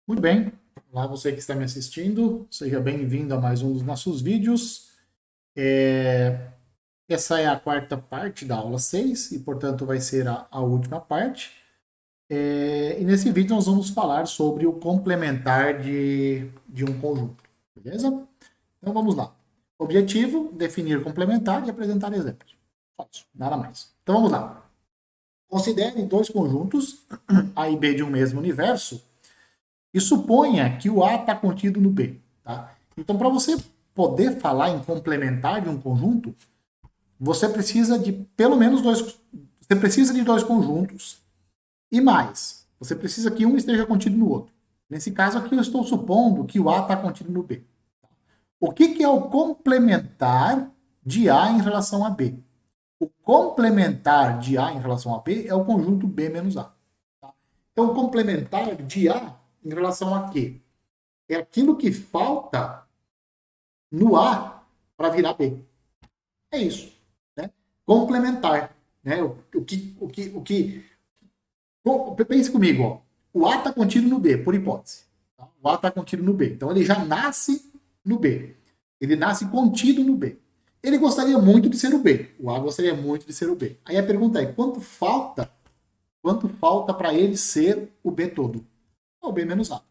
Muito bem. Olá, você que está me assistindo, seja bem-vindo a mais um dos nossos vídeos. Essa é a quarta parte da aula 6 e, portanto, vai ser a última parte. E nesse vídeo nós vamos falar sobre o complementar de um conjunto, beleza? Então vamos lá. Objetivo: definir complementar e apresentar exemplos. Só isso, nada mais. Então vamos lá. Considere dois conjuntos, A e B de um mesmo universo, e suponha que o A está contido no B. Tá? Então, para você poder falar em complementar de um conjunto, você precisa de pelo menos dois. Você precisa de dois conjuntos e mais. Você precisa que um esteja contido no outro. Nesse caso aqui, eu estou supondo que o A está contido no B. O que é o complementar de A em relação a B? O complementar de A em relação a B é o conjunto B menos A. Tá? Então, o complementar de A em relação a quê? É aquilo que falta no A para virar B. É isso. Né? Complementar. Né? Pense comigo. Ó. O A está contido no B, por hipótese. Tá? O A está contido no B. Então ele já nasce no B. Ele nasce contido no B. Ele gostaria muito de ser o B. O A gostaria muito de ser o B. Aí a pergunta é, quanto falta? Quanto falta para ele ser o B todo? É o B menos A.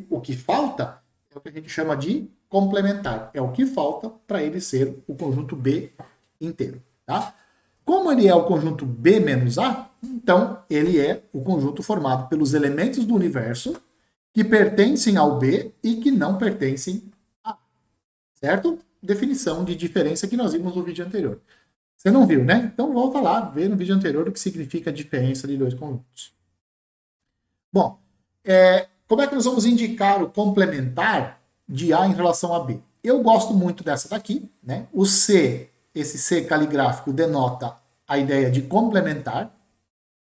O que falta, é o que a gente chama de complementar. É o que falta para ele ser o conjunto B inteiro. Tá? Como ele é o conjunto B menos A, então ele é o conjunto formado pelos elementos do universo que pertencem ao B e que não pertencem a A. Certo? Definição de diferença que nós vimos no vídeo anterior. Você não viu, né? Então volta lá, vê no vídeo anterior o que significa a diferença de dois conjuntos. Bom, como é que nós vamos indicar o complementar de A em relação a B? Eu gosto muito dessa daqui, né? O C, esse C caligráfico, denota a ideia de complementar.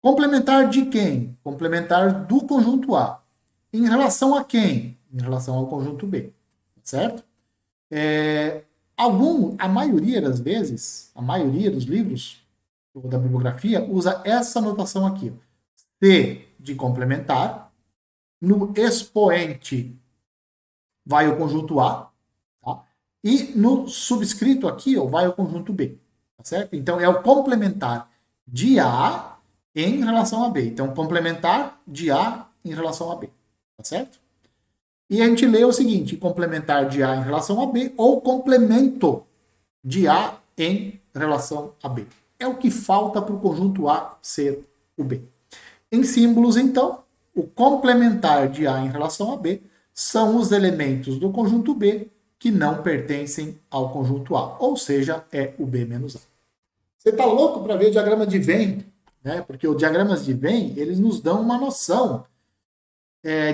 Complementar de quem? Complementar do conjunto A. Em relação a quem? Em relação ao conjunto B, certo? A maioria das vezes, a maioria dos livros da bibliografia usa essa notação aqui. C de complementar, no expoente vai o conjunto A, tá? E no subscrito aqui ó, vai o conjunto B, tá certo? Então é o complementar de A em relação a B. Então, complementar de A em relação a B, tá certo? E a gente lê o seguinte, complementar de A em relação a B ou complemento de A em relação a B. É o que falta para o conjunto A ser o B. Em símbolos, então, o complementar de A em relação a B são os elementos do conjunto B que não pertencem ao conjunto A, ou seja, é o B menos A. Você está louco para ver o diagrama de Venn, né? Porque os diagramas de Venn, eles nos dão uma noção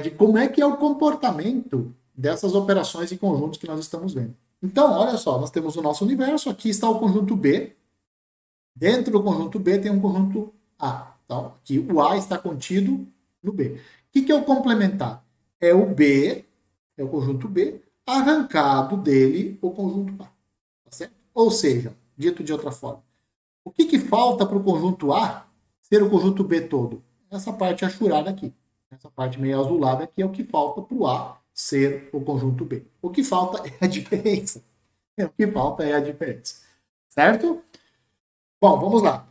de como é que é o comportamento dessas operações de conjuntos que nós estamos vendo. Então, olha só, nós temos o nosso universo, aqui está o conjunto B, dentro do conjunto B tem um conjunto A. Então, aqui o A está contido no B. O que é o complementar? É o B, é o conjunto B, arrancado dele o conjunto A. Tá certo? Ou seja, dito de outra forma, o que falta para o conjunto A ser o conjunto B todo? Essa parte achurada aqui. Essa parte meio azulada aqui é o que falta para o A ser o conjunto B. O que falta é a diferença. O que falta é a diferença. Certo? Bom, vamos lá.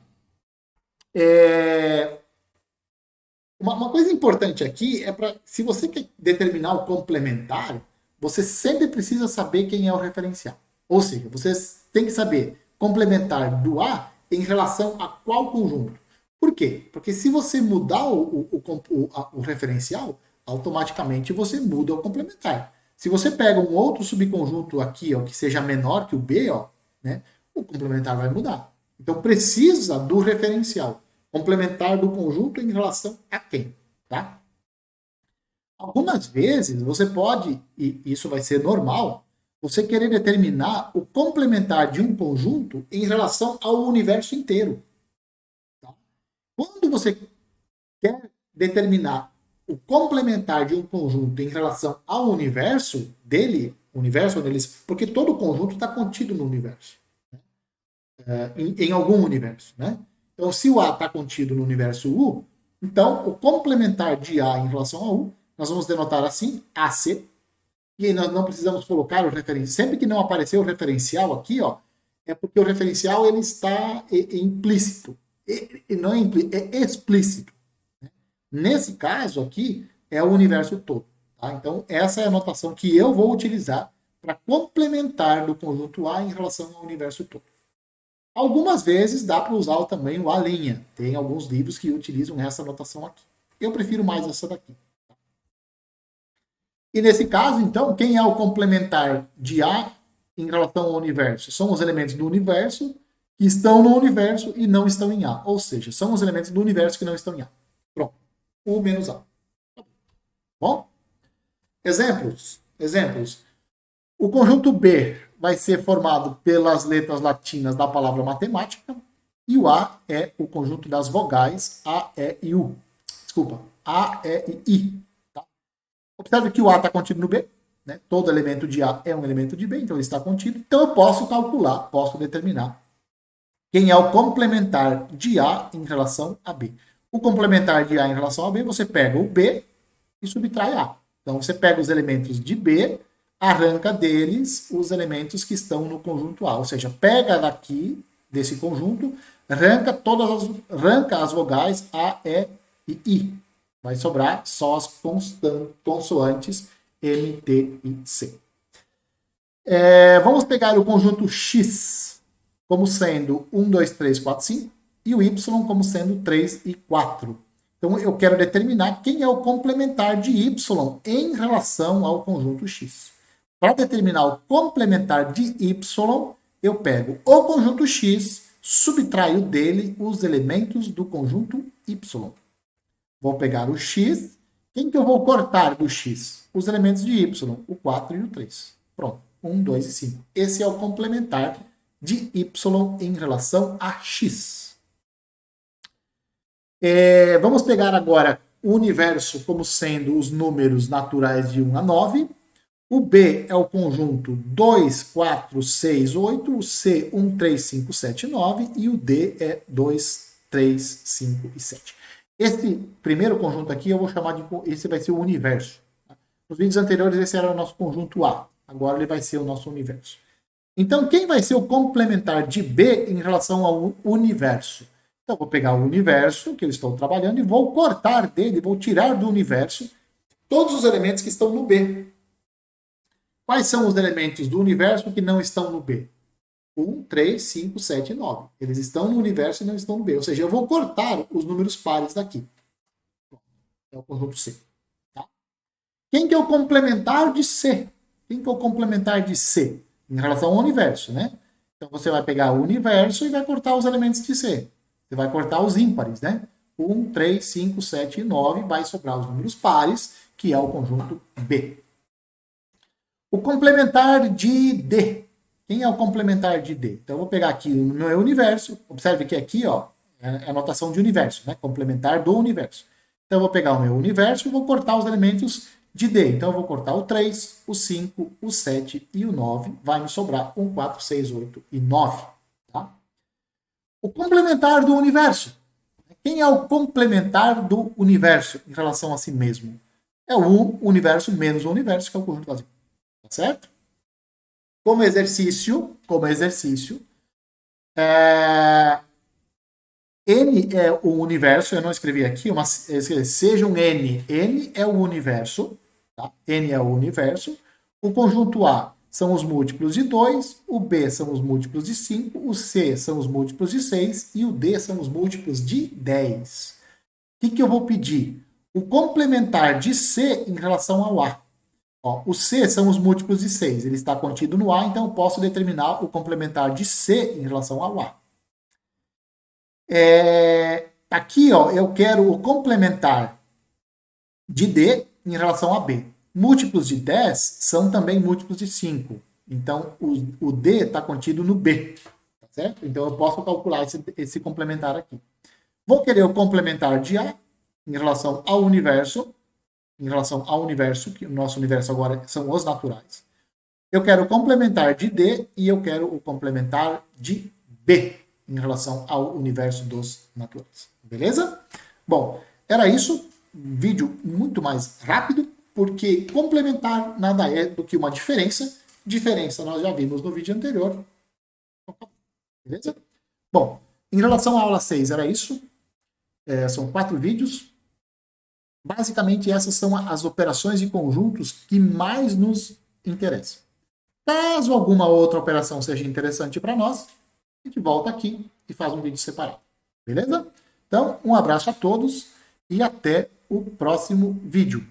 Uma coisa importante aqui é para, se você quer determinar o complementar, você sempre precisa saber quem é o referencial. Ou seja, você tem que saber complementar do A em relação a qual conjunto. Por quê? Porque se você mudar o referencial, automaticamente você muda o complementar. Se você pega um outro subconjunto aqui, ó, que seja menor que o B, ó, né, o complementar vai mudar. Então precisa do referencial complementar do conjunto em relação a quem, tá? Algumas vezes você pode, e isso vai ser normal, você querer determinar o complementar de um conjunto em relação ao universo inteiro. Tá? Quando você quer determinar o complementar de um conjunto em relação ao universo dele, universo deles, porque todo conjunto está contido no universo, em algum universo, né? Então, se o A está contido no universo U, então o complementar de A em relação a U nós vamos denotar assim, AC, e aí nós não precisamos colocar o referencial. Sempre que não aparecer o referencial aqui, ó, é porque o referencial ele está implícito. E não é implícito, é explícito. Nesse caso aqui, é o universo todo. Tá? Então, essa é a notação que eu vou utilizar para complementar do conjunto A em relação ao universo todo. Algumas vezes dá para usar também o A'. Tem alguns livros que utilizam essa notação aqui. Eu prefiro mais essa daqui. E nesse caso, então, quem é o complementar de A em relação ao universo? São os elementos do universo que estão no universo e não estão em A. Ou seja, são os elementos do universo que não estão em A. Pronto. U menos A. Bom? Exemplos. O conjunto B vai ser formado pelas letras latinas da palavra matemática e o A é o conjunto das vogais A, E e U. Desculpa, A, E e I. Tá? Observe que o A está contido no B. Né? Todo elemento de A é um elemento de B, então ele está contido. Então eu posso calcular, posso determinar quem é o complementar de A em relação a B. O complementar de A em relação a B, você pega o B e subtrai A. Então você pega os elementos de B, arranca deles os elementos que estão no conjunto A. Ou seja, pega daqui, desse conjunto, arranca as vogais A, E e I. Vai sobrar só as consoantes M, T e C. Vamos pegar o conjunto X como sendo 1, 2, 3, 4, 5 e o Y como sendo 3 e 4. Então, eu quero determinar quem é o complementar de Y em relação ao conjunto X. Para determinar o complementar de Y, eu pego o conjunto X, subtraio dele os elementos do conjunto Y. Vou pegar o X. Quem que eu vou cortar do X? Os elementos de Y, o 4 e o 3. Pronto. 1, 2 e 5. Esse é o complementar de Y em relação a X. Vamos pegar agora o universo como sendo os números naturais de 1 a 9. O B é o conjunto 2, 4, 6, 8. O C, 1, 3, 5, 7, 9. E o D é 2, 3, 5 e 7. Esse primeiro conjunto aqui eu vou chamar de... Esse vai ser o universo. Nos vídeos anteriores esse era o nosso conjunto A. Agora ele vai ser o nosso universo. Então, quem vai ser o complementar de B em relação ao universo? Então, eu vou pegar o universo que eu estou trabalhando e vou cortar dele, vou tirar do universo todos os elementos que estão no B. Quais são os elementos do universo que não estão no B? 1, 3, 5, 7 e 9. Eles estão no universo e não estão no B. Ou seja, eu vou cortar os números pares daqui. É o conjunto C. Tá? Quem que é o complementar de C? Quem que é o complementar de C? Em relação ao universo, né? Então você vai pegar o universo e vai cortar os elementos de C. Você vai cortar os ímpares, né? 1, 3, 5, 7 e 9. Vai sobrar os números pares, que é o conjunto B. O complementar de D. Quem é o complementar de D? Então eu vou pegar aqui o meu universo. Observe que aqui, ó, é a notação de universo, né? Complementar do universo. Então eu vou pegar o meu universo e vou cortar os elementos de D. Então eu vou cortar o 3, o 5, o 7 e o 9. Vai me sobrar 1, 4, 6, 8 e 9. Tá? O complementar do universo. Quem é o complementar do universo em relação a si mesmo? É o universo menos o universo, que é o conjunto vazio. Tá certo? Como exercício, N é o universo, eu não escrevi aqui, seja um N. N é o universo, tá? N é o universo. O conjunto A são os múltiplos de 2, o B são os múltiplos de 5, o C são os múltiplos de 6 e o D são os múltiplos de 10. O que eu vou pedir? O complementar de C em relação ao A. Ó, o C são os múltiplos de 6, ele está contido no A, então eu posso determinar o complementar de C em relação ao A. Aqui, ó, eu quero o complementar de D em relação a B. Múltiplos de 10 são também múltiplos de 5. Então, o D está contido no B. Tá certo? Então, eu posso calcular esse complementar aqui. Vou querer o complementar de A em relação ao universo. Em relação ao universo, que o nosso universo agora são os naturais. Eu quero o complementar de D e eu quero o complementar de B em relação ao universo dos naturais. Beleza? Bom, era isso. vídeo muito mais rápido, porque complementar nada é do que uma diferença. Diferença nós já vimos no vídeo anterior. Beleza? Bom, em relação à aula 6, era isso. São 4 vídeos. Basicamente, essas são as operações de conjuntos que mais nos interessam. Caso alguma outra operação seja interessante para nós, a gente volta aqui e faz um vídeo separado. Beleza? Então, um abraço a todos e até o próximo vídeo.